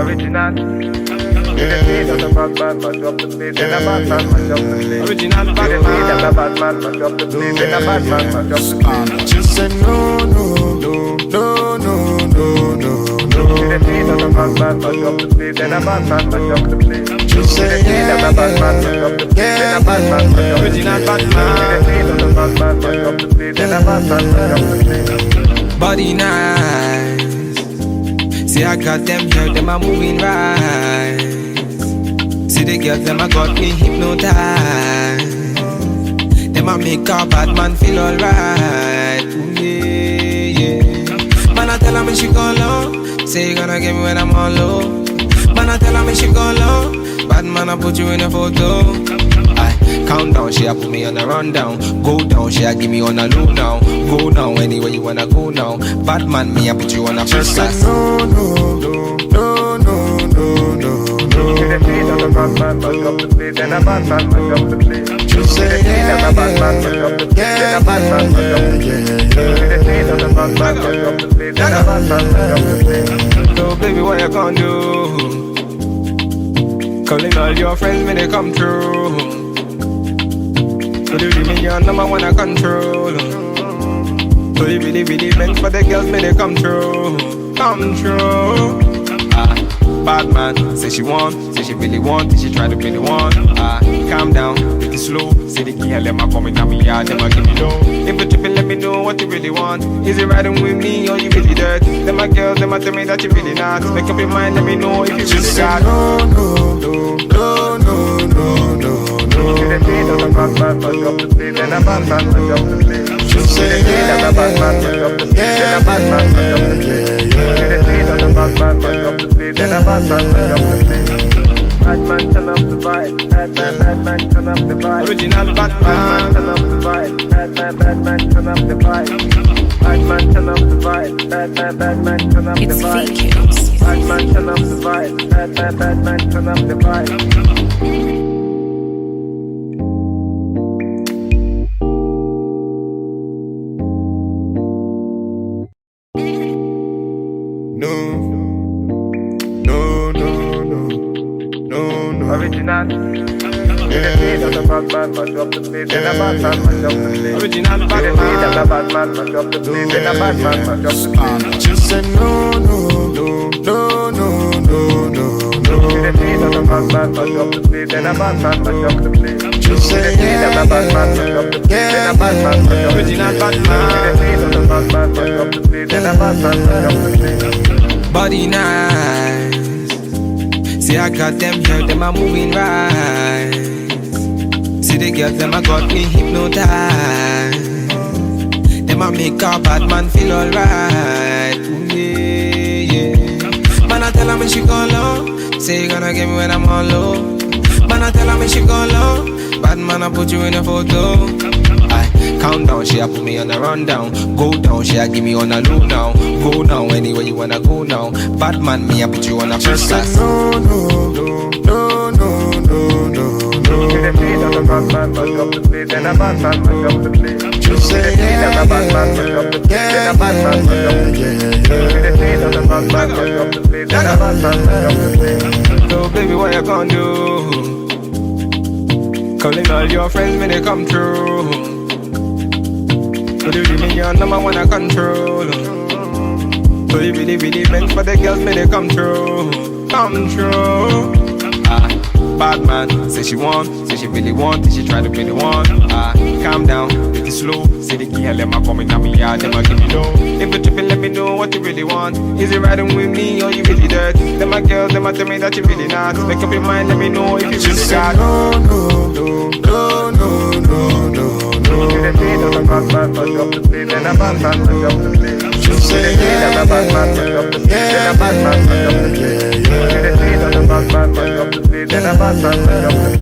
Original. The beat of the bad man, mash up the place. Then a bad man, mash up the place. Original bad man. The beat of the bad man, mash up the place. Then a bad man, mash up the place. Just say no, no, no, no, no, no, no, no. The beat of the bad man, mash up the place. Then a bad man, mash up the place. Just say the beat of the bad man, mash up the place. Then a bad man, mash up the place. Original bad man. The beat of the bad man, mash up the place. Then a bad man, mash up the place. Body nice. See, I got them here, them are moving right. See the girls, them a got me hypnotized. Them a make a bad man feel alright. Yeah, yeah. Man, I tell her me she go low. Say you gonna get me when I'm on low. Man, I tell her me she go low. Bad man, I put you in a photo. I count down, she a put me on a rundown. Go down, she a give me on a low now. Go now, anywhere you wanna go now. Bad man, me I put you on a first class. no, no, no, no, no, no, no. The beat of the bad man, mash up the place. Then a bad man, mash up the place. Just say the beat of the bad man, mash up the place. Then a bad man, mash up the place. The beat of the bad man, mash up the place. Then a bad man, mash up the place. So baby, what you gonna do? Calling all your friends when they come through. So you give me your number one I control. So you really, really meant for the girls when they come through. Come through. Bad man, say she want, say she really want, she try to really want. Calm down, take it slow. Say the girl, them a coming at me yard, them a give me low. If you tripping, let me know what you really want. Is it riding with me or you really dirt? Them a girls, them a tell me that you really not. Make up your mind, let me know if you really got. no, no, no, no, no, no, no. The beat of the bad man, mash up the place. Then a bad man, mash up the place. Just say the beat of the bad man, mash up the place. Then a bad man, mash up the place. The beat of the bad man, mash up the place. Then a bad man, mash up the place. Bad man, turn up the vibe. Bad man, turn up the vibe. Original bad Bad man, man. turn up the vibe. Bad man, turn up the vibe. Bad man, turn up the vibe. Bad man, turn up the It's vibe. Fake. Bad man, turn up the vibe. Bad man, turn up the vibe. no, no, no, no, no, no. Original. The beat of the bad man, mash up the place. Then a bad man, mash up the place. Original The bad beat of man. the bad man, mash up the place. Then a bad man, mash up the place. Just say no, no, no, no, no, no, no, no. The beat of the bad man, mash up the place. Then a bad man, mash up the place. Just say the beat of the bad man, mash up the place. Then a bad man, mash up the place. Original bad The man. beat of the bad man, mash up the place. Then a bad man, mash up the place. Body nice. See, I got them here, them are moving right. See the girls, them a got me hypnotized. Them a make a bad man feel alright. Yeah, yeah. Man, I tell her me she go low. Say you gonna get me when I'm on low. Man, I tell her me she go low. Bad man, I put you in a photo. I count down, she a put me on a rundown. Go down, she a give me on a low now. Go now, anywhere you wanna go now. Bad man, me I put you on a first class. no, no, no, no, no, no, no. The beat of the bad man, mash up the place. Then a bad man, mash up the place. Just say the beat of the bad man, mash up the place. Then a bad man, mash up the place. The beat of the bad man, mash up the place. Then a bad man, mash up the place. So baby, what you gonna do? Calling all your friends when they come through. So you give me your number one I control. So you really, really meant for the girls when they come through. Come through. Bad man, say she want, say she really want, she try to really want. Calm down, take it slow. Say the girl, them a coming at me yard, them a give me low. If you tripping, let me know what you really want. Is it riding with me or you really dirt? Them a girls, them a tell me that you really not. Make up your mind, let me know if you really Just say got. no, no, no, no, no, no, no, no. The beat of the bad man, mash up the place. Then a bad man, mash up the place. Just say the beat of the bad man, mash up the place. Then a bad man, mash up the place. The beat of the bad man, mash up the place. Then a bad man, mash up the place.